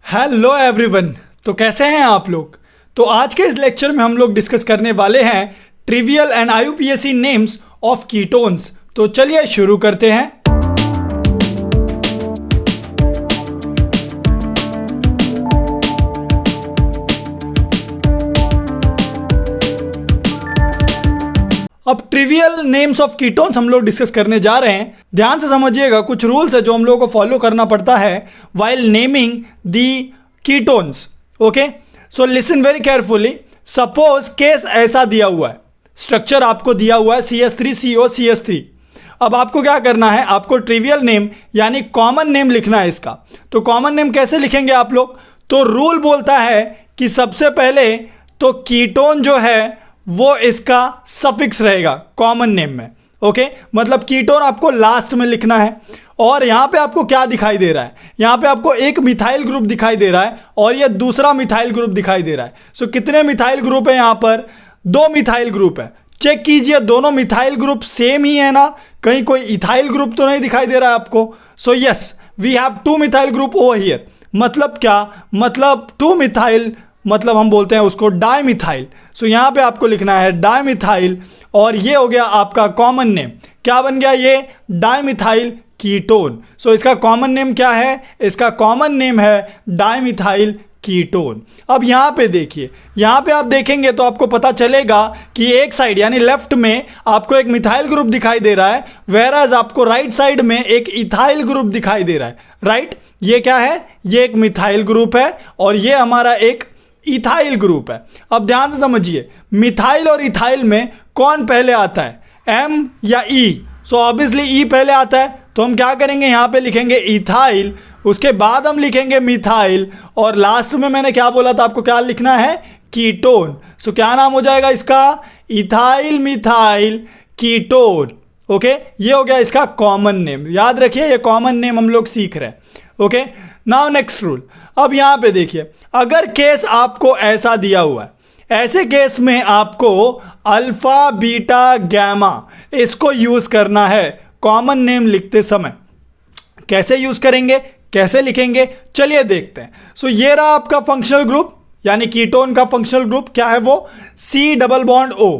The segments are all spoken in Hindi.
Hello everyone. तो कैसे हैं आप लोग। तो आज के इस लेक्चर में हम लोग डिस्कस करने वाले हैं trivial and IUPAC names of ketones. तो चलिए शुरू करते हैं। अब ट्रिवियल नेम्स ऑफ कीटोन्स हम लोग डिस्कस करने जा रहे हैं। ध्यान से समझिएगा, कुछ रूल्स है जो हम लोगों को फॉलो करना पड़ता है while naming the ketones. Okay, so listen very carefully. Suppose case ऐसा दिया हुआ है, स्ट्रक्चर आपको दिया हुआ है CH3CO CH3। अब आपको क्या करना है, आपको ट्रिवियल नेम यानी कॉमन नेम लिखना है इसका। तो कॉमन नेम कैसे लिखेंगे आप लोग, तो रूल बोलता है कि सबसे पहले तो कीटोन जो है वो इसका सफिक्स रहेगा कॉमन नेम में। ओके, मतलब कीटोन आपको लास्ट में लिखना है। और यहां पे आपको क्या दिखाई दे रहा है, यहां पे आपको एक मिथाइल ग्रुप दिखाई दे रहा है और ये दूसरा मिथाइल ग्रुप दिखाई दे रहा है। सो कितने मिथाइल ग्रुप है यहां पर, 2 मिथाइल ग्रुप है। चेक कीजिए दोनों मिथाइल ग्रुप सेम ही है ना, कहीं कोई इथाइल ग्रुप तो नहीं दिखाई दे रहा है आपको। So yes, we have 2 methyl group over here. मतलब क्या, मतलब 2 मिथाइल, मतलब हम बोलते हैं उसको डाइमिथाइल। सो यहां पे आपको लिखना है डाइमिथाइल और ये हो गया आपका कॉमन नेम। क्या बन गया ये, डाइमिथाइल कीटोन। सो इसका कॉमन नेम क्या है, इसका कॉमन नेम है डाइमिथाइल कीटोन। अब यहां पे देखिए, यहां पे आप देखेंगे तो आपको पता चलेगा कि एक साइड यानी लेफ्ट में आपको एक मिथाइल ग्रुप दिखाई दे रहा है, वेराज आपको राइट साइड में एक इथाइल ग्रुप दिखाई दे रहा है। राइट, ये क्या है, ये एक मिथाइल ग्रुप है और ये हमारा एक इथाइल ग्रुप है। अब ध्यान से समझिए, मिथाइल और इथाइल में कौन पहले आता है, M या E। सो ऑब्वियसली E पहले आता है, तो हम क्या करेंगे, यहां पे लिखेंगे इथाइल, उसके बाद हम लिखेंगे मिथाइल और लास्ट में मैंने क्या बोला था आपको, क्या लिखना है, कीटोन। सो क्या नाम हो जाएगा इसका, इथाइल मिथाइल कीटोन। ओके, ये हो गया इसका कॉमन नेम। याद रखिए ये कॉमन नेम हम लोग सीख रहे हैं। Okay, now next rule. अब यहां पे देखिए, अगर केस आपको ऐसा दिया हुआ है, ऐसे केस में आपको अल्फा बीटा गैमा इसको यूज करना है कॉमन नेम लिखते समय। कैसे यूज करेंगे, कैसे लिखेंगे, चलिए देखते हैं। सो ये रहा आपका फंक्शनल ग्रुप यानी कीटोन का फंक्शनल ग्रुप, क्या है वो, C डबल बॉन्ड O।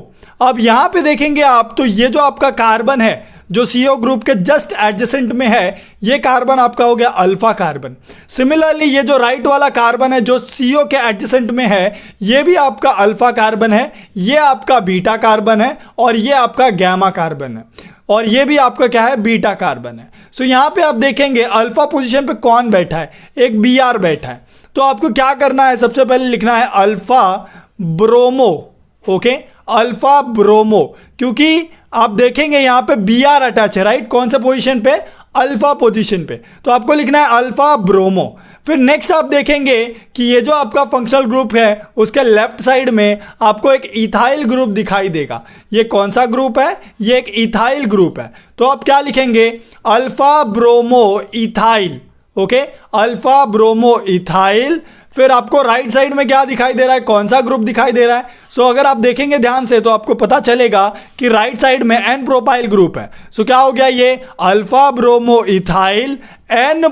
अब यहां पे देखेंगे आप तो ये जो आपका कार्बन है जो CO ग्रुप के जस्ट एडजेसेंट में है, ये कार्बन आपका हो गया अल्फा कार्बन। सिमिलरली ये जो राइट वाला कार्बन है जो CO के एडजेसेंट में है, ये भी आपका अल्फा कार्बन है, ये आपका बीटा कार्बन है और ये आपका गैमा कार्बन है और ये भी आपका क्या है, बीटा कार्बन है। सो यहां पे आप देखेंगे अल्फा पोजीशन पे कौन बैठा है, एक Br बैठा है। तो आपको क्या करना है, सबसे पहले लिखना है alpha bromo. Okay, alpha bromo, क्योंकि आप देखेंगे यहां पे Br अटैच है, राइट, कौन से पोजीशन पे, अल्फा पोजीशन पे। तो आपको लिखना है अल्फा ब्रोमो। फिर नेक्स्ट आप देखेंगे कि ये जो आपका फंक्शनल ग्रुप है उसके लेफ्ट साइड में आपको एक इथाइल ग्रुप दिखाई देगा। ये कौन सा ग्रुप है, ये एक इथाइल ग्रुप है। तो आप क्या लिखेंगे, alpha bromo ethyl. Okay, alpha bromo ethyl. फिर आपको राइट साइड में क्या दिखाई दे रहा है, कौन सा ग्रुप दिखाई दे रहा है। सो अगर आप देखेंगे ध्यान से तो आपको पता चलेगा कि राइट साइड में N प्रोपाइल ग्रुप है। सो क्या हो गया ये, alpha bromo ethyl N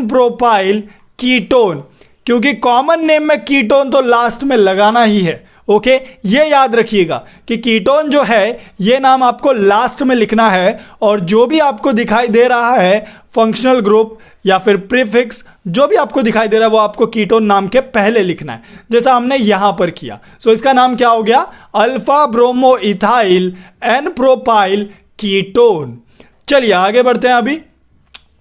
propyl ketone, क्योंकि कॉमन नेम में कीटोन तो लास्ट में लगाना ही है। ओके, ये याद रखिएगा कि कीटोन जो है ये नाम आपको लास्ट में लिखना है और जो भी आपको दिखाई दे रहा है फंक्शनल ग्रुप या फिर प्रीफिक्स जो भी आपको दिखाई दे रहा है वो आपको कीटोन नाम के पहले लिखना है, जैसा हमने यहां पर किया। सो इसका नाम क्या हो गया, alpha bromo ethyl N propyl ketone. चलिए आगे बढ़ते हैं। अभी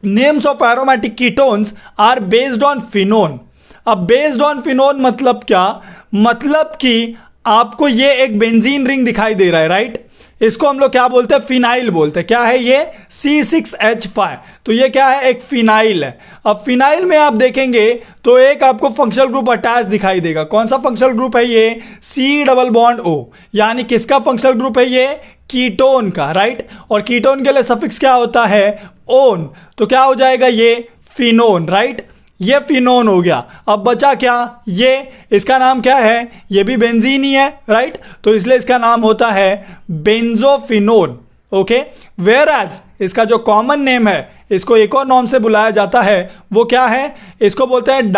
names of aromatic ketones are based on phenone. अब बेस्ड ऑन फिनोन मतलब क्या, मतलब कि आपको ये एक बेंजीन रिंग दिखाई दे रहा है, राइट, इसको हम लोग क्या बोलते हैं, फिनाइल बोलते हैं। क्या है ये, C6H5। तो ये क्या है, एक फिनाइल है। अब फिनाइल में आप देखेंगे तो एक आपको फंक्शनल ग्रुप अटैच दिखाई देगा। कौन सा फंक्शनल ग्रुप है ये, C डबल बॉन्ड O, यानी किसका फंक्शनल ग्रुप है ये, कीटोन का, राइट। और कीटोन के लिए सफिक्स क्या होता है, ओन। तो क्या हो जाएगा ये, फिनोन, राइट, ये फिनोन हो गया। अब बचा क्या, ये, इसका नाम क्या है, ये भी बेंजीन ही है, राइट, तो इसलिए इसका नाम होता है बेंजोफिनोन। ओके। वेयर एज इसका जो कॉमन नेम है, इसको एक और नाम से बुलाया जाता है, वो क्या है? इसको बोलते हैं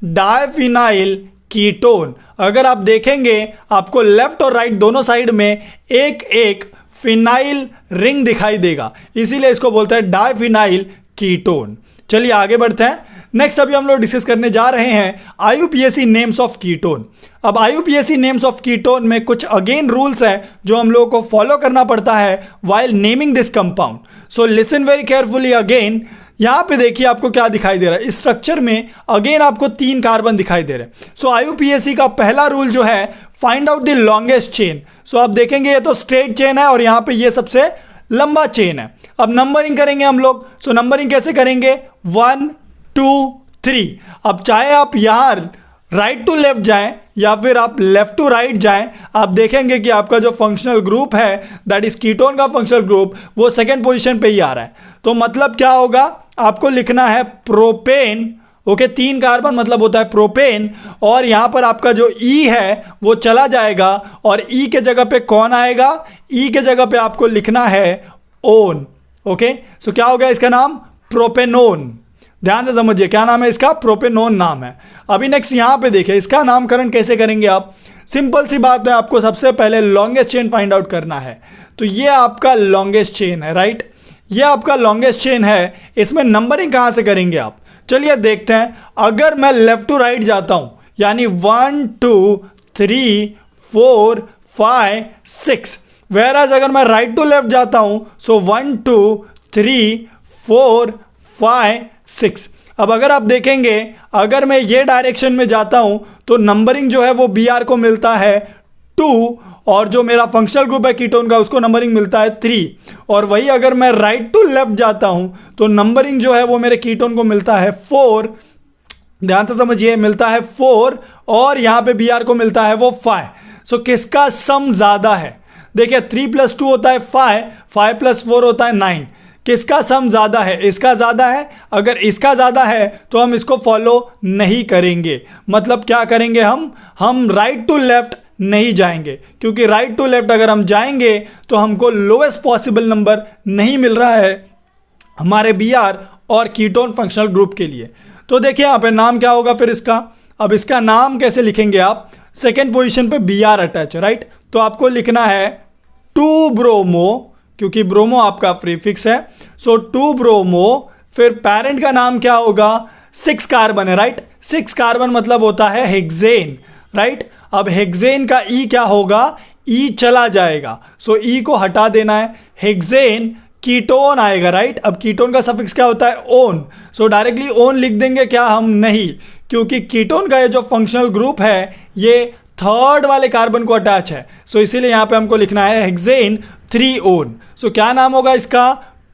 डायफिनाइल कीटोन। अगर आप देखेंगे आपको लेफ्ट और राइट दोनों साइड में एक एक फिनाइल रिंग दिखाई देगा, इसीलिए इसको बोलते हैं डायफिनाइल कीटोन। चलिए आगे बढ़ते हैं। नेक्स्ट अभी हम लोग डिस्कस करने जा रहे हैं IUPAC नेम्स ऑफ कीटोन। अब IUPAC नेम्स ऑफ कीटोन में कुछ अगेन रूल्स हैं जो हम लोगों को फॉलो करना पड़ता है while naming this compound. So listen very carefully again. यहाँ पे देखिए आपको क्या दिखाई दे रहा है, इस स्ट्रक्चर में अगेन आपको 3 कार्बन दिखाई दे रहे हैं। सो IUPAC का पहला रूल जो है, find out the longest chain. So आप देखेंगे ये तो स्ट्रेट चेन है और यहाँ पे ये सबसे लंबा चेन है। अब नंबरिंग करेंगे हम लोग। सो नंबरिंग कैसे करेंगे? 1 2 3। अब चाहे आप यहाँ राइट टू लेफ्ट जाएं या फिर आप लेफ्ट टू राइट जाएं, आप देखेंगे कि आपका जो फंक्शनल ग्रुप है, दैट इज कीटोन का फंक्शनल ग्रुप, वो सेकेंड पोजीशन पे ही आ रहा है। तो मतलब क्या होगा? आपको लिखना है प्रोपेन। ओके, 3 कार्बन मतलब होता है प्रोपेन, और यहां पर आपका जो ई है वो चला जाएगा और ई के जगह पे कौन आएगा? ई के जगह पे आपको लिखना है ओन। ओके, सो क्या हो गया इसका नाम? प्रोपेनोन। ध्यान से समझिए क्या नाम है इसका? प्रोपेनोन नाम है। अभी नेक्स्ट यहां पे देखिए इसका नामकरण कैसे करेंगे आप? सिंपल सी बात है, आपको सबसे पहले लॉन्गेस्ट चेन फाइंड आउट करना है। तो ये आपका लॉन्गेस्ट चेन है, राइट? ये आपका लॉन्गेस्ट चेन है। इसमें नंबरिंग कहां से करेंगे आप? चलिए देखते हैं। अगर मैं लेफ्ट टू राइट जाता हूं, यानी 1 2 3 4 5 6, वेयर एज अगर मैं राइट टू लेफ्ट जाता हूं, सो 1 2 3 4 5 6। अब अगर आप देखेंगे, अगर मैं ये डायरेक्शन में जाता हूं तो नंबरिंग जो है वो Br को मिलता है 2, और जो मेरा फंक्शनल ग्रुप है कीटोन का उसको नंबरिंग मिलता है 3। और वही अगर मैं राइट टू लेफ्ट जाता हूं तो नंबरिंग जो है वो मेरे कीटोन को मिलता है 4। ध्यान से समझिए, मिलता है 4, और यहां पे Br को मिलता है वो 5। सो किसका सम ज्यादा है? देखिए 3 + 2 होता है 5, 5 + 4 होता है 9। किसका सम ज्यादा है? इसका ज्यादा है। अगर इसका ज्यादा है तो हम इसको फॉलो नहीं करेंगे। मतलब क्या करेंगे? हम राइट टू लेफ्ट नहीं जाएंगे, क्योंकि राइट टू लेफ्ट अगर हम जाएंगे तो हमको लोएस्ट पॉसिबल नंबर नहीं मिल रहा है हमारे Br और कीटोन फंक्शनल ग्रुप के लिए। तो देखिए यहाँ पे नाम क्या होगा फिर इसका? अब इसका नाम कैसे लिखेंगे आप? सेकेंड पोजीशन पे Br अटैच है, राइट? तो आपको लिखना है 2 ब्रोमो, क्योंकि ब्रोमो आपका प्रीफिक्स है। सो 2 ब्रोमो, फिर पेरेंट का नाम क्या होगा? 6 कार्बन है, राइट? 6 कार्बन मतलब होता है हेक्सेन, राइट? अब हेक्सेन का ई क्या होगा? ई चला जाएगा, सो ई को हटा देना है। हेक्सेन कीटोन आएगा, राइट? अब कीटोन का सफिक्स क्या होता है? ओन। सो डायरेक्टली ओन लिख देंगे क्या हम? नहीं, क्योंकि कीटोन का ये जो फंक्शनल ग्रुप है ये थर्ड वाले कार्बन को अटैच है। सो इसीलिए यहां पे हमको लिखना है हेक्सेन 3 ओन। सो क्या नाम होगा इसका?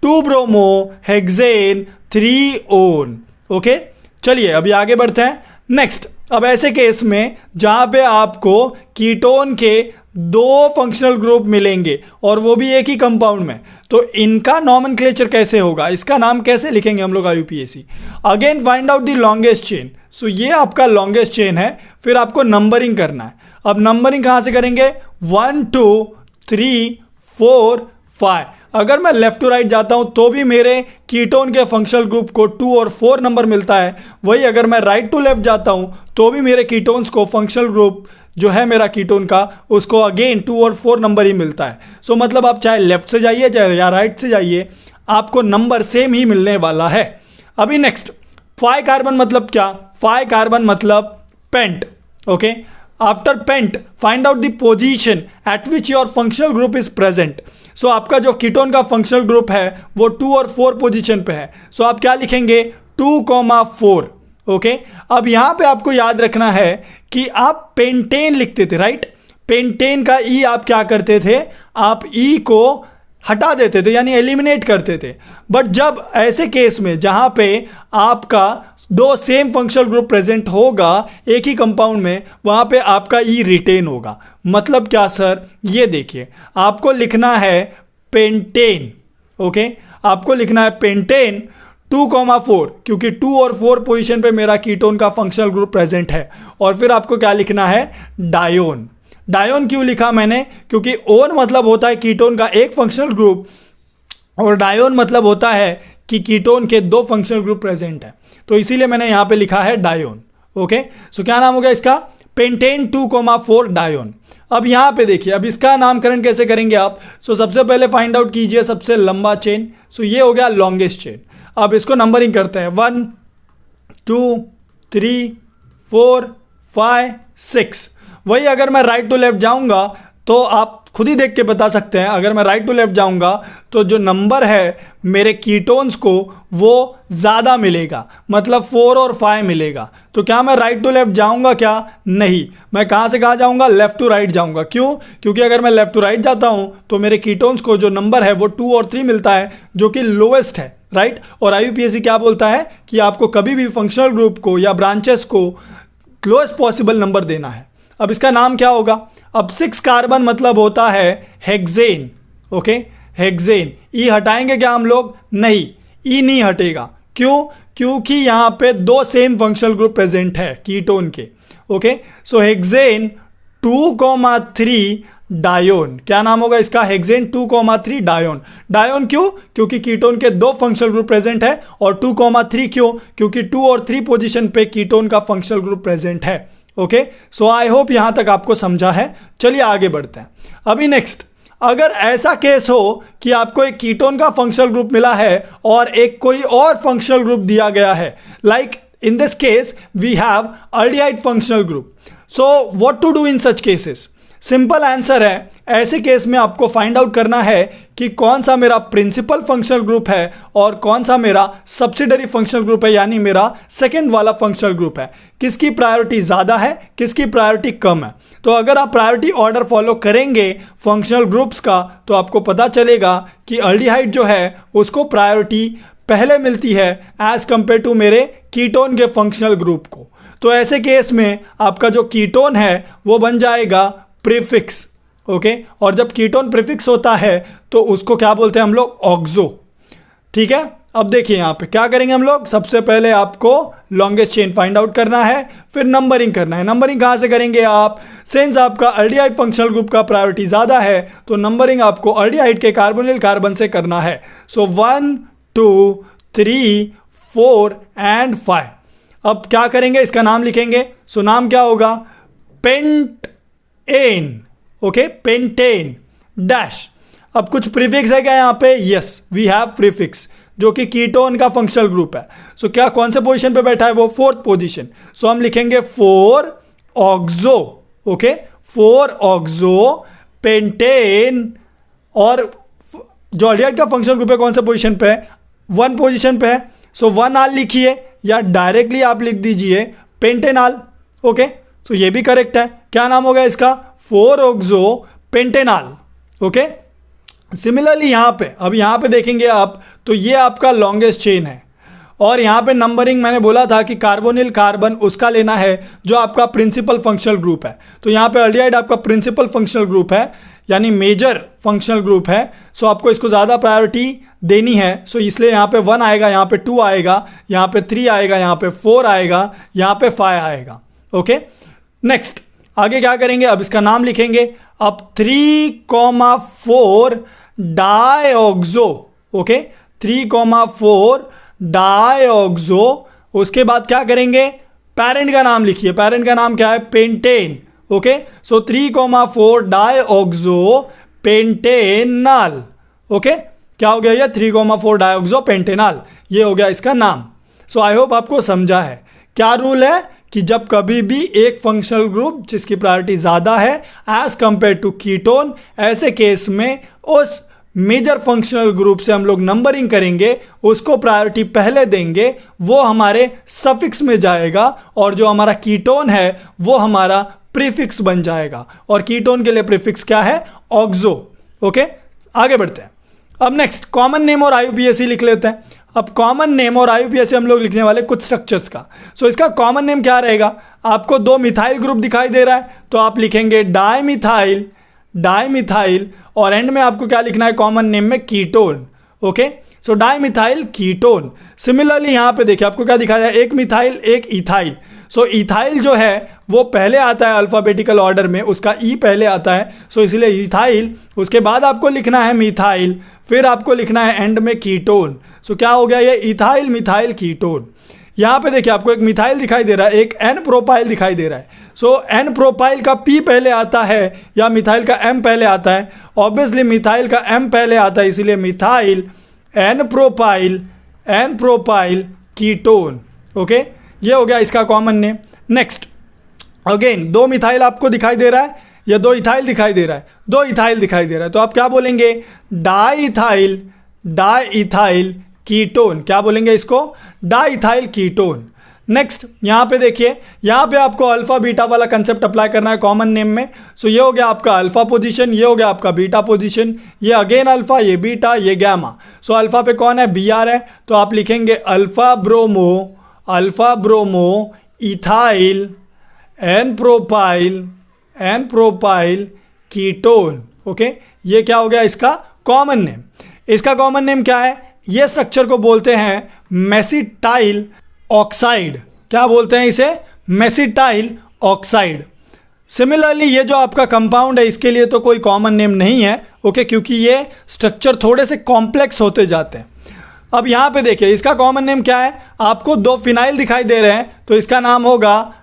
2 ब्रोमो हेक्सेन 3 ओन। ओके, चलिए अभी आगे बढ़ते हैं। नेक्स्ट, अब ऐसे केस में जहां पे आपको कीटोन के 2 फंक्शनल ग्रुप मिलेंगे और वो भी एक ही कंपाउंड में, तो इनका नॉमेनक्लेचर कैसे होगा? इसका नाम कैसे लिखेंगे हम लोग IUPAC? Again find out the longest chain. So ये आपका लॉन्गेस्ट चेन है। फिर आपको नंबरिंग करना है। अब नंबरिंग कहां से करेंगे? 1 2 3 4 5। अगर मैं लेफ्ट टू राइट जाता हूं तो भी मेरे कीटोन के फंक्शनल ग्रुप को 2 और 4 नंबर मिलता है। वही अगर मैं राइट टू लेफ्ट जाता हूं तो भी मेरे कीटोन्स को फंक्शनल ग्रुप जो है मेरा कीटोन का, उसको अगेन 2 और 4 नंबर ही मिलता है। सो मतलब आप चाहे लेफ्ट से जाइए चाहे या राइट से जाइए, आपको नंबर सेम ही मिलने वाला है। अभी नेक्स्ट, 5 कार्बन मतलब क्या? 5 कार्बन मतलब pent. Okay, after pent find out the position at which your functional group is present. So आपका जो कीटोन का फंक्शनल ग्रुप है वो 2 और 4 पोजीशन पे है। सो आप क्या लिखेंगे? 2,4। ओके, अब यहां पे आपको याद रखना है कि आप पेंटेन लिखते थे, राइट? पेंटेन का ई आप क्या करते थे? आप ई को हटा देते थे, यानी एलिमिनेट करते थे। बट जब ऐसे केस में जहां पे आपका 2 सेम फंक्शनल ग्रुप प्रेजेंट होगा एक ही कंपाउंड में, वहां पे आपका ई रिटेन होगा। मतलब क्या सर? ये देखिए, आपको लिखना है पेंटेन। ओके, आपको लिखना है पेंटेन 2,4, क्योंकि 2 और 4 पोजीशन पे मेरा कीटोन का फंक्शनल ग्रुप प्रेजेंट है। और फिर आपको क्या लिखना है? डायोन। डायोन क्यों लिखा मैंने, क्योंकि ओन मतलब होता है कीटोन का एक फंक्शनल ग्रुप और डायोन मतलब होता है कि कीटोन के दो फंक्शनल ग्रुप प्रेजेंट है, तो इसीलिए मैंने यहां पे लिखा है डायोन। ओके, सो क्या नाम हो गया इसका, पेंटेन 2,4 डायोन। अब यहां पे देखिए, अब इसका नामकरण कैसे करेंगे आप। सो सबसे पहले फाइंड आउट कीजिए सबसे लंबा चेन। सो ये हो गया लॉन्गेस्ट चेन। अब इसको नंबरिंग करते हैं, 1 2 3 4 5 6। वही अगर मैं राइट टू लेफ्ट जाऊंगा तो आप खुद ही देख के बता सकते हैं, अगर मैं राइट टू लेफ्ट जाऊंगा तो जो नंबर है मेरे कीटोन्स को वो ज़्यादा मिलेगा, मतलब 4 और 5 मिलेगा। तो क्या मैं राइट टू लेफ्ट जाऊंगा क्या, नहीं, मैं कहाँ से कहाँ जाऊंगा, लेफ्ट टू राइट जाऊंगा। क्यों, क्योंकि अगर मैं लेफ्ट टू राइट जाता हूं तो मेरे कीटोन्स को जो नंबर है वो 2 और 3 मिलता है, जो कि लोएस्ट है, राइट। और IUPAC क्या बोलता है कि आपको कभी भी फंक्शनल ग्रुप को या ब्रांचेस को लोएस्ट पॉसिबल नंबर देना है। अब इसका नाम क्या होगा, अब 6 कार्बन मतलब होता है हेक्सेन। Okay, hexane. ई हटाएंगे क्या हम लोग, नहीं, ई नहीं हटेगा। क्यों, क्योंकि यहां पे दो सेम फंक्शनल ग्रुप प्रेजेंट है कीटोन के। ओके, सो हेक्सेन 2,3 डायोन, क्या नाम होगा इसका, हेक्सेन 2,3 डायोन। डायोन क्यों, क्योंकि कीटोन के दो फंक्शनल ग्रुप प्रेजेंट है, और 2,3 क्यों, क्योंकि 2 और 3 पोजीशन पे कीटोन का फंक्शनल ग्रुप प्रेजेंट है। ओके, सो आई होप यहां तक आपको समझा है। चलिए आगे बढ़ते हैं। अभी नेक्स्ट, अगर ऐसा केस हो कि आपको एक कीटोन का फंक्शनल ग्रुप मिला है और एक कोई और फंक्शनल ग्रुप दिया गया है, like in this case we have aldehyde functional group. So what to do in such cases, simple answer है, ऐसे केस में आपको फाइंड आउट करना है कि कौन सा मेरा प्रिंसिपल फंक्शनल ग्रुप है और कौन सा मेरा सब्सिडरी फंक्शनल ग्रुप है, यानी मेरा सेकंड वाला फंक्शनल ग्रुप है। किसकी प्रायोरिटी ज़्यादा है, किसकी प्रायोरिटी कम है। तो अगर आप प्रायोरिटी ऑर्डर फॉलो करेंगे फंक्शनल ग्रुप्स का, तो आपको पता चलेगा कि अल्डिहाइड जो है उसको प्रायोरिटी पहले मिलती है एज कंपेयर टू मेरे कीटोन के फंक्शनल ग्रुप को। तो ऐसे केस में आपका जो कीटोन है वो बन जाएगा प्रीफिक्स। ओके, और जब कीटोन प्रीफिक्स होता है तो उसको क्या बोलते हैं हम लोग, ऑक्सो। ठीक है, अब देखिए यहां पे क्या करेंगे हम लोग, सबसे पहले आपको लॉन्गेस्ट चेन फाइंड आउट करना है, फिर नंबरिंग करना है। नंबरिंग कहां से करेंगे आप, सिंस आपका अल्डिहाइड फंक्शनल ग्रुप का प्रायोरिटी ज्यादा है तो नंबरिंग आपको अल्डिहाइड के कार्बोनिल कार्बन से करना है। सो 1 2 3 4 एंड 5। अब क्या करेंगे, इसका नाम लिखेंगे। सो नाम क्या होगा, पेंटेन। Okay, pentane dash. अब कुछ प्रीफिक्स है क्या यहाँ पे, यस वी हैव प्रीफिक्स, जो कि कीटोन का फंक्शनल ग्रुप है। सो क्या कौन से पोजीशन पे बैठा है वो, 4th पोजीशन। सो हम लिखेंगे 4 ऑक्सो। Okay, 4 oxo pentane. और जो अल्डिहाइड का फंक्शनल ग्रुप है कौन से पोजीशन पे है, 1 पोजीशन पे है। सो 1 लिखिए या डायरेक्टली आप लिख दीजिए पेंटेनॉल। ओके, सो ये भी करेक्ट है। क्या नाम होगा इसका, 4 ऑक्सो पेंटेनॉल। ओके, सिमिलरली यहाँ पे, अब यहाँ पे देखेंगे आप तो ये आपका लॉन्गेस्ट चेन है, और यहाँ पे नंबरिंग मैंने बोला था कि कार्बोनिल कार्बन उसका लेना है जो आपका प्रिंसिपल फंक्शनल ग्रुप है। तो यहाँ पे अल्डिहाइड आपका प्रिंसिपल फंक्शनल ग्रुप है, यानी मेजर फंक्शनल ग्रुप है। सो आपको इसको ज़्यादा प्रायोरिटी देनी है। सो इसलिए यहाँ पे 1 आएगा, यहाँ पे 2 आएगा, यहाँ पे 3 आएगा, यहाँ पे 4 आएगा, यहाँ पे 5 आएगा। ओके, नेक्स्ट आगे क्या करेंगे, अब इसका नाम लिखेंगे। अब 3,4 डायऑक्सो। ओके, 3,4 डायऑक्सो। उसके बाद क्या करेंगे, पेरेंट का नाम लिखिए। पेरेंट का नाम क्या है, पेंटेन। ओके, सो 3,4 डायऑक्सो पेंटेनॉल। ओके, क्या हो गया ये, 3,4 डायऑक्सो पेंटेनॉल, ये हो गया इसका नाम। सो आई होप आपको समझा है। क्या रूल है कि जब कभी भी एक फंक्शनल ग्रुप जिसकी प्रायोरिटी ज़्यादा है एज कंपेयर टू कीटोन, ऐसे केस में उस मेजर फंक्शनल ग्रुप से हम लोग नंबरिंग करेंगे, उसको प्रायोरिटी पहले देंगे, वो हमारे सफिक्स में जाएगा, और जो हमारा कीटोन है वो हमारा प्रीफिक्स बन जाएगा। और कीटोन के लिए प्रीफिक्स क्या है, ऑक्सो। ओके, आगे बढ़ते हैं। अब नेक्स्ट कॉमन नेम और IUPAC लिख लेते हैं। अब कॉमन नेम और IUPAC हम लोग लिखने वाले कुछ स्ट्रक्चर्स का। सो इसका कॉमन नेम क्या रहेगा, आपको 2 मिथाइल ग्रुप दिखाई दे रहा है तो आप लिखेंगे डाइमिथाइल, डाइमिथाइल, और एंड में आपको क्या लिखना है कॉमन नेम में, कीटोन। ओके, सो डाइमिथाइल कीटोन। सिमिलरली यहाँ पे देखिए आपको क्या दिखाया है, एक मिथाइल एक इथाइल। सो इथाइल जो है वो पहले आता है अल्फ़ाबेटिकल ऑर्डर में, उसका ई पहले आता है, सो इसलिए इथाइल, उसके बाद आपको लिखना है मिथाइल, फिर आपको लिखना है एंड में कीटोन। सो क्या हो गया ये इथाइल मिथाइल कीटोन। यहाँ पे देखिए आपको एक मिथाइल दिखाई दे रहा है, एक एन प्रोपाइल दिखाई दे रहा है। सो एन प्रोपाइल का पी पहले आता है या मिथाइल का एम पहले आता है? ऑब्वियसली मिथाइल का एम पहले आता है, इसीलिए methyl N propyl ketone. Okay, ये हो गया इसका common name. Next again 2 methyl आपको दिखाई दे रहा है या 2 इथाइल दिखाई दे रहा है? 2 इथाइल दिखाई दे रहा है, तो आप क्या बोलेंगे? Diethyl ketone. क्या बोलेंगे इसको? Diethyl ketone. नेक्स्ट यहाँ पे देखिए, यहाँ पे आपको अल्फा बीटा वाला कंसेप्ट अप्लाई करना है कॉमन नेम में। सो ये हो गया आपका अल्फा पोजीशन, ये हो गया आपका बीटा पोजीशन, ये अगेन अल्फा, ये बीटा, ये गैमा। सो अल्फा पे कौन है? Br है, तो आप लिखेंगे alpha bromo ethyl N propyl ketone. Okay, ये क्या हो गया इसका कॉमन नेम। इसका कॉमन नेम क्या है? ये स्ट्रक्चर को बोलते हैं मेसिटाइल ऑक्साइड। क्या बोलते हैं इसे? Mesityl oxide. सिमिलरली ये जो आपका कंपाउंड है इसके लिए तो कोई कॉमन नेम नहीं है, ओके, क्योंकि ये स्ट्रक्चर थोड़े से कॉम्प्लेक्स होते जाते हैं। अब यहाँ पे देखिए इसका कॉमन नेम क्या है? आपको 2 फिनाइल दिखाई दे रहे हैं, तो इसका नाम होगा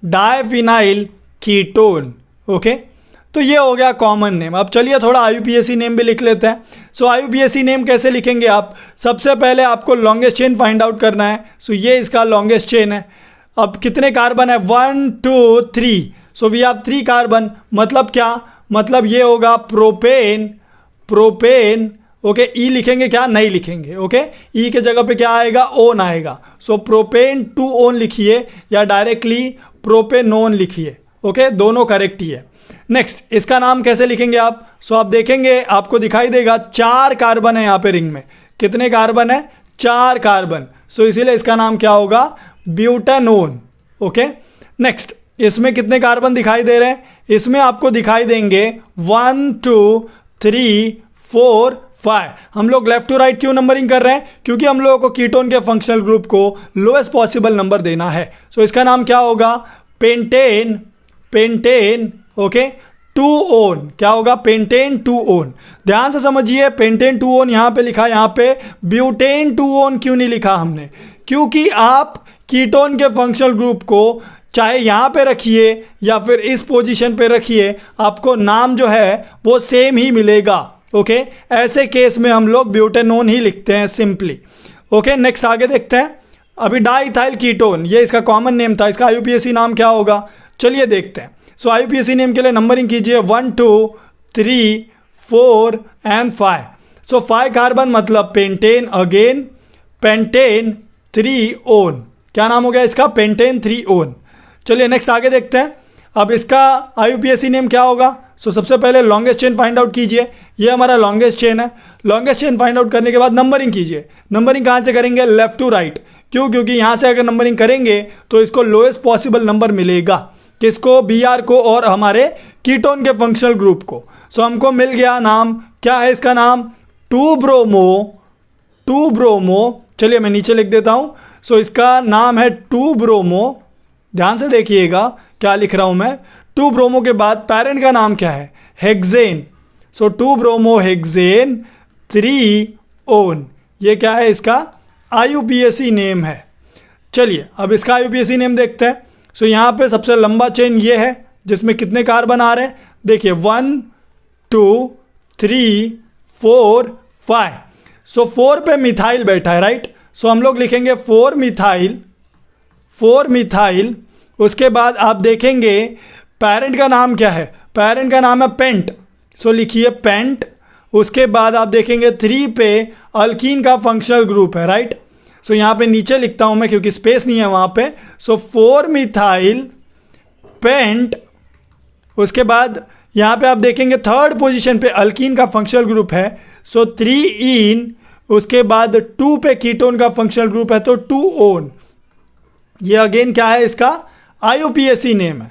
डायफिनाइल कीटोन। ओके, तो ये हो गया कॉमन नेम। अब चलिए थोड़ा IUPAC नेम भी लिख लेते हैं। सो IUPAC नेम कैसे लिखेंगे आप? सबसे पहले आपको लॉन्गेस्ट चेन फाइंड आउट करना है। सो ये इसका लॉन्गेस्ट चेन है। अब कितने कार्बन है? 1 2 3। So we have 3 carbon. मतलब क्या? मतलब ये होगा प्रोपेन। ओके, ई लिखेंगे क्या? नहीं लिखेंगे। ओके, ई के जगह पे क्या आएगा? ओन आएगा। सो प्रोपेन 2 ओन लिखिए या डायरेक्टली प्रोपेनोन लिखिए। ओके, दोनों करेक्ट ही है। नेक्स्ट इसका नाम कैसे लिखेंगे आप? सो आप देखेंगे आपको दिखाई देगा 4 कार्बन है यहाँ पे रिंग में। कितने कार्बन है? 4 कार्बन। सो इसीलिए इसका नाम क्या होगा? ब्यूटेनोन। ओके, नेक्स्ट इसमें कितने कार्बन दिखाई दे रहे हैं? इसमें आपको दिखाई देंगे 1 2 3 4 5। हम लोग लेफ्ट टू राइट क्यों नंबरिंग कर रहे हैं? क्योंकि हम लोगों को कीटोन के फंक्शनल ग्रुप को लोएस्ट पॉसिबल नंबर देना है। सो इसका नाम क्या होगा? पेंटेन। Okay, 2 own. क्या होगा? Pentane 2 own. ध्यान से समझिए, पेंटेन 2 ओन यहाँ पे लिखा, यहाँ पे ब्यूटेन 2 ओन क्यों नहीं लिखा हमने? क्योंकि आप कीटोन के फंक्शनल ग्रुप को चाहे यहाँ पे रखिए या फिर इस पोजीशन पे रखिए, आपको नाम जो है वो सेम ही मिलेगा। ओके, ऐसे केस में हम लोग ब्यूटेनोन ही लिखते हैं सिंपली। ओके, नेक्स्ट आगे देखते हैं। अभी डाइइथाइल कीटोन, ये इसका कॉमन नेम था। इसका IUPAC नाम क्या होगा? चलिए देखते हैं। सो IUPAC नेम के लिए नंबरिंग कीजिए 1 2 3 4 एंड 5। सो 5 कार्बन मतलब पेंटेन, अगेन पेंटेन 3 ओन। क्या नाम हो गया इसका? Pentane 3 own. चलिए नेक्स्ट आगे देखते हैं। अब इसका IUPAC नेम क्या होगा? सो सबसे पहले लॉन्गेस्ट चेन फाइंड आउट कीजिए। ये हमारा लॉन्गेस्ट चेन है। लॉन्गेस्ट चेन फाइंड आउट करने के बाद नंबरिंग कीजिए। नंबरिंग कहाँ से करेंगे? Left to right. क्यों? क्योंकि यहाँ से अगर नंबरिंग करेंगे तो इसको लोएस्ट पॉसिबल नंबर मिलेगा। किसको? Br को और हमारे कीटोन के फंक्शनल ग्रुप को। सो हमको मिल गया नाम। क्या है इसका नाम? 2 ब्रोमो। चलिए मैं नीचे लिख देता हूँ। सो इसका नाम है 2 ब्रोमो। ध्यान से देखिएगा क्या लिख रहा हूँ मैं। 2 ब्रोमो के बाद पेरेंट का नाम क्या है? हेक्सेन। सो 2 ब्रोमो हेक्सेन 3 ओन। ये क्या है? इसका IUPAC नेम है। चलिए अब इसका IUPAC नेम देखते हैं। सो यहाँ पे सबसे लंबा चेन ये है जिसमें कितने कार्बन आ रहे हैं? देखिए 1 2 3 4 5। सो 4 पे मिथाइल बैठा है, राइट? सो हम लोग लिखेंगे 4 मिथाइल। उसके बाद आप देखेंगे पेरेंट का नाम क्या है? पेरेंट का नाम है पेंट। सो लिखिए पेंट। उसके बाद आप देखेंगे 3 पे अल्कीन का फंक्शनल ग्रुप है, राइट? सो यहाँ पे नीचे लिखता हूँ मैं क्योंकि स्पेस नहीं है वहाँ पे। सो 4 मिथाइल पेंट। उसके बाद यहाँ पे आप देखेंगे 3rd पोजीशन पे अल्कीन का फंक्शनल ग्रुप है। सो 3 इन। उसके बाद 2 पे कीटोन का फंक्शनल ग्रुप है तो 2 ओन। ये अगेन क्या है? इसका IUPAC नेम है।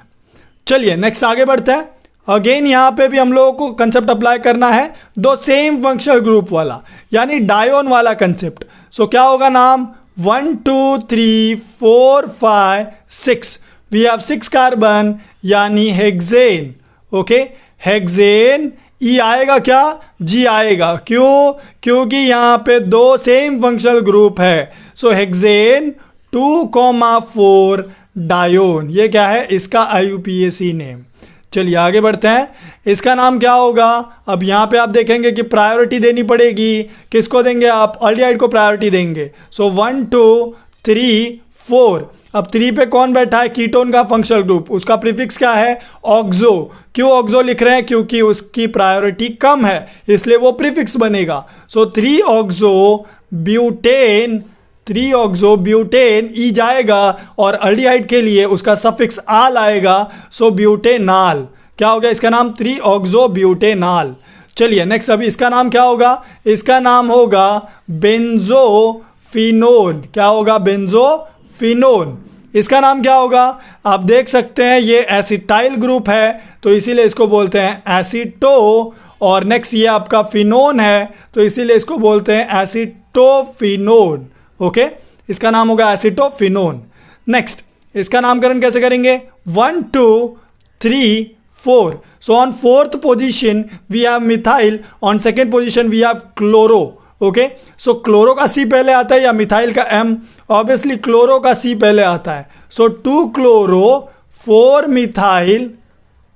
चलिए नेक्स्ट आगे बढ़ते हैं। अगेन यहाँ पे भी हम लोगों को कंसेप्ट अप्लाई करना है 2 सेम फंक्शनल ग्रुप वाला, यानी डायोन वाला कंसेप्ट। सो क्या होगा नाम? 1 2 3 4 5 6। वी हैव 6 कार्बन यानी हेक्सेन। ओके, हेक्सेन ई आएगा क्या, जी आएगा। क्यों, क्योंकि यहाँ पे 2 सेम फंक्शनल ग्रुप है। सो हेक्सेन 2,4 डायोन, ये क्या है, इसका IUPAC नेम। चलिए आगे बढ़ते हैं, इसका नाम क्या होगा। अब यहाँ पे आप देखेंगे कि प्रायोरिटी देनी पड़ेगी। किसको देंगे आप, एल्डिहाइड को प्रायोरिटी देंगे। सो 1 2 3 4। अब 3 पे कौन बैठा है, कीटोन का फंक्शनल ग्रुप, उसका प्रीफिक्स क्या है, ऑक्सो। क्यों ऑक्सो लिख रहे हैं, क्योंकि उसकी प्रायोरिटी कम है, इसलिए वो प्रीफिक्स बनेगा। सो 3 ऑक्सो ब्यूटेन, 3 ऑक्सो ब्यूटेन ई जाएगा और एल्डिहाइड के लिए उसका सफिक्स आल आएगा। सो ब्यूटेनाल, क्या हो गया इसका नाम, 3 ऑक्सो ब्यूटेनाल। चलिए नेक्स्ट, अभी इसका नाम क्या होगा, इसका नाम होगा बेंजोफिनोन। क्या होगा, बेंजोफिनोन। इसका नाम क्या होगा, आप देख सकते हैं ये एसिटाइल ग्रुप है, तो इसीलिए इसको बोलते हैं एसिटो। और नेक्स्ट ये आपका फिनोन है, तो इसीलिए इसको बोलते हैं एसिटोफिनोन। ओके, इसका नाम होगा एसिटोफिनोन। नेक्स्ट, इसका नामकरण कैसे करेंगे, 1 2 3 4। So on 4th position we have methyl, on 2nd position we have chloro. Okay, so chloro का सी पहले आता है या मिथाइल का एम, ऑब्वियसली क्लोरो का सी पहले आता है। So 2 chloro 4 methyl,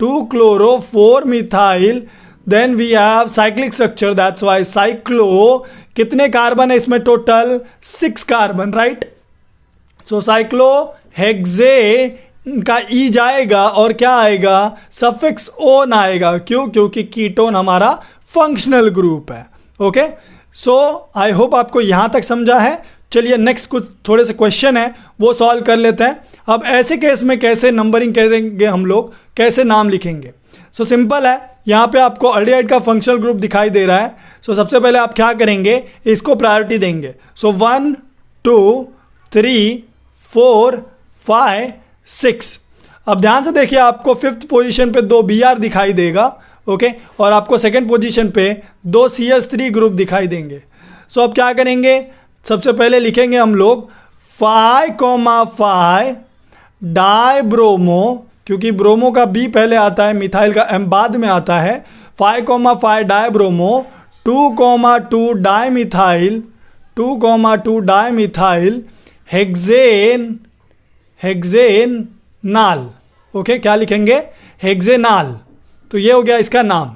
2 chloro 4 methyl, then we have cyclic structure, that's why cyclo. कितने कार्बन है इसमें total, 6 carbon, right. So cyclo हेक्से का ई जाएगा और क्या आएगा, सफिक्स ओन आएगा। क्यों, क्योंकि कीटोन हमारा फंक्शनल ग्रुप है। ओके, सो आई होप आपको यहां तक समझा है। चलिए नेक्स्ट कुछ थोड़े से क्वेश्चन है वो सॉल्व कर लेते हैं। अब ऐसे केस में कैसे नंबरिंग करेंगे हम लोग, कैसे नाम लिखेंगे। सो सिंपल है, यहाँ पे आपको एल्डिहाइड का फंक्शनल ग्रुप दिखाई दे रहा है। सो सबसे पहले आप क्या करेंगे, इसको प्रायोरिटी देंगे। सो 1 2 3 4 5 6। अब ध्यान से देखिए, आपको 5th पोजीशन पे 2 Br दिखाई देगा। ओके, और आपको 2nd पोजीशन पे 2 CH3 ग्रुप दिखाई देंगे। सो अब क्या करेंगे, सबसे पहले लिखेंगे हम लोग 5,5 डाइब्रोमो, क्योंकि ब्रोमो का बी पहले आता है, मिथाइल का एम बाद में आता है। 5,5 dibromo, 2,2 dimethyl, 2,2 dimethyl hexane, hexanal. Okay, क्या लिखेंगे, हेक्सेनाल। तो ये हो गया इसका नाम।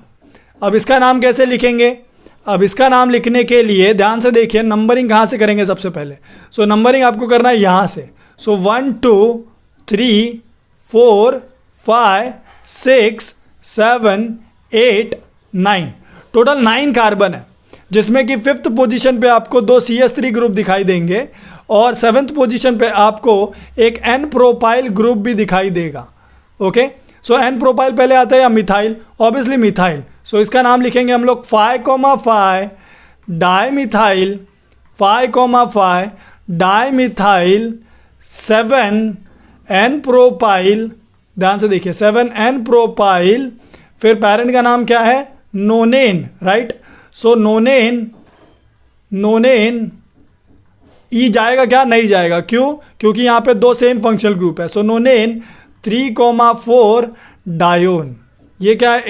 अब इसका नाम कैसे लिखेंगे, अब इसका नाम लिखने के लिए ध्यान से देखिए, नंबरिंग कहाँ से करेंगे सबसे पहले। सो नंबरिंग आपको करना है यहाँ से। सो 1 2 3 4 5 6 7 8 9, टोटल 9 कार्बन है, जिसमें कि 5th पोजीशन पे आपको 2 CH3 ग्रुप दिखाई देंगे और 7th पोजीशन पे आपको एक N प्रोपाइल ग्रुप भी दिखाई देगा। ओके, सो N प्रोपाइल पहले आता है या मिथाइल, ऑब्वियसली मिथाइल। सो इसका नाम लिखेंगे हम लोग 5,5 डाइमिथाइल, 5,5 डाइमिथाइल 7 N प्रोपाइल। ध्यान से देखिए, 7 N प्रोपाइल, फिर पैरेंट का नाम क्या है, नोनेन, राइट। सो नोनेन, नोनेन ई जाएगा क्या, नहीं जाएगा। क्यों, क्योंकि यहाँ पे 2 सेम फंक्शनल ग्रुप है। सो नोनेन 3,4 डायोन, ये क्या है,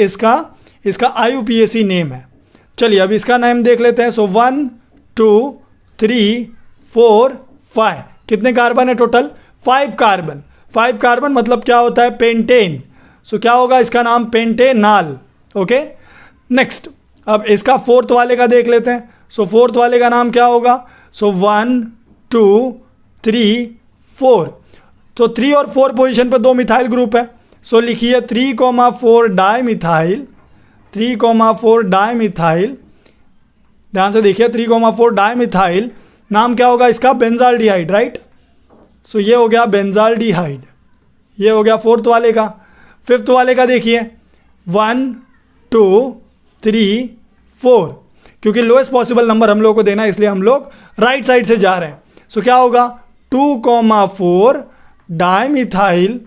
इसका IUPAC नेम है। चलिए अब इसका नेम देख लेते हैं। सो 1 2 3 4 5, कितने कार्बन है टोटल, 5 कार्बन। 5 कार्बन मतलब क्या होता है, पेंटेन। सो क्या होगा इसका नाम, पेंटेनाल। ओके, नेक्स्ट अब इसका 4th वाले का देख लेते हैं। सो 4th वाले का नाम क्या होगा। सो 1 2 3 4, तो 3 और 4 पोजीशन पे 2 मिथाइल ग्रुप है। सो लिखिए 3,4 डाइमिथाइल, 3,4 डाइमिथाइल। ध्यान से देखिए, 3,4 डाइमिथाइल, नाम क्या होगा इसका, बेंजाल्डिहाइड, राइट। सो ये हो गया बेंजाल्डिहाइड, ये हो गया 4th वाले का। 5th वाले का देखिए 1 2 3 4, क्योंकि लोएस्ट पॉसिबल नंबर हम लोग को देना है, इसलिए हम लोग राइट साइड से जा रहे हैं। सो क्या होगा, 2,4 डाइमिथाइल,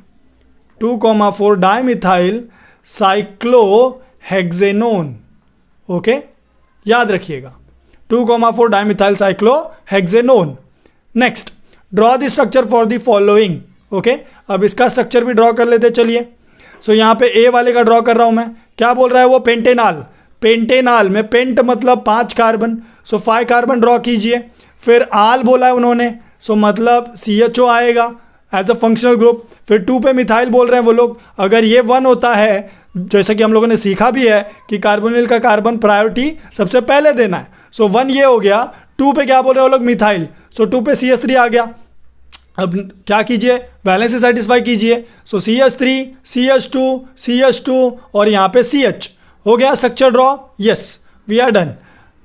2,4 डाइमिथाइल साइक्लोहेक्सेनोन। ओके, याद रखिएगा, 2,4 dimethyl cyclohexanone. Next, draw the structure for the following. Okay, अब इसका स्ट्रक्चर भी ड्रॉ कर लेते चलिए। सो यहाँ पे ए वाले का ड्रॉ कर रहा हूँ मैं। क्या बोल रहा है वो? पेंटेनॉल। पेंटेनॉल में पेंट मतलब 5 कार्बन, सो 5 कार्बन ड्रॉ कीजिए। फिर आल बोला है उन्होंने, सो मतलब CHO आएगा एज अ फंक्शनल ग्रुप। फिर 2 पे मिथाइल बोल रहे हैं वो लोग। अगर ये 1 होता है, जैसे कि हम लोगों ने सीखा भी है कि कार्बोनिल का कार्बन प्रायोरिटी सबसे पहले देना है। सो 1 ये हो गया। 2 पे क्या बोल रहे हैं वो लोग? मिथाइल। सो 2 पे CH3 आ गया। अब क्या कीजिए? वैलेंसी सेटिस्फाई कीजिए। सो CH3, CH2, CH2 और यहाँ पे CH हो गया structure draw. Yes, we are done.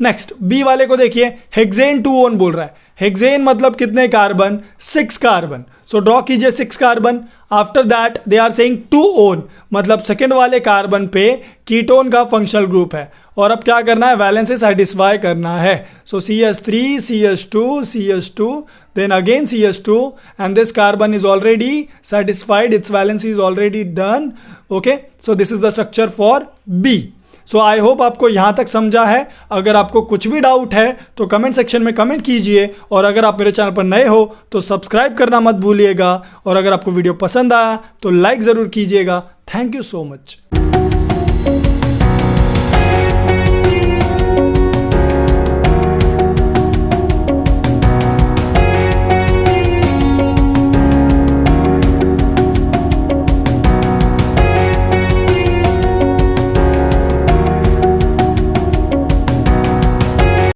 Next B वाले को देखिए, हेक्सेन 2 बोल रहा है। हेक्सेन मतलब कितने कार्बन? 6 कार्बन। सो ड्रॉ कीजिए 6 carbon. After that they are saying 2 मतलब सेकेंड वाले कार्बन पे कीटोन का फंक्शनल ग्रुप है। और अब क्या करना है? वैलेंसी सेटिस्फाई करना है। सो CH3, CH2, CH2, then again CH2, and this carbon is already satisfied, its valency is already done. Okay, so this is the structure for B. So I hope आपको यहाँ तक समझा है। अगर आपको कुछ भी डाउट है तो कमेंट सेक्शन में कमेंट कीजिए, और अगर आप मेरे चैनल पर नए हो तो सब्सक्राइब करना मत भूलिएगा, और अगर आपको वीडियो पसंद आया तो लाइक ज़रूर कीजिएगा। Thank you so much.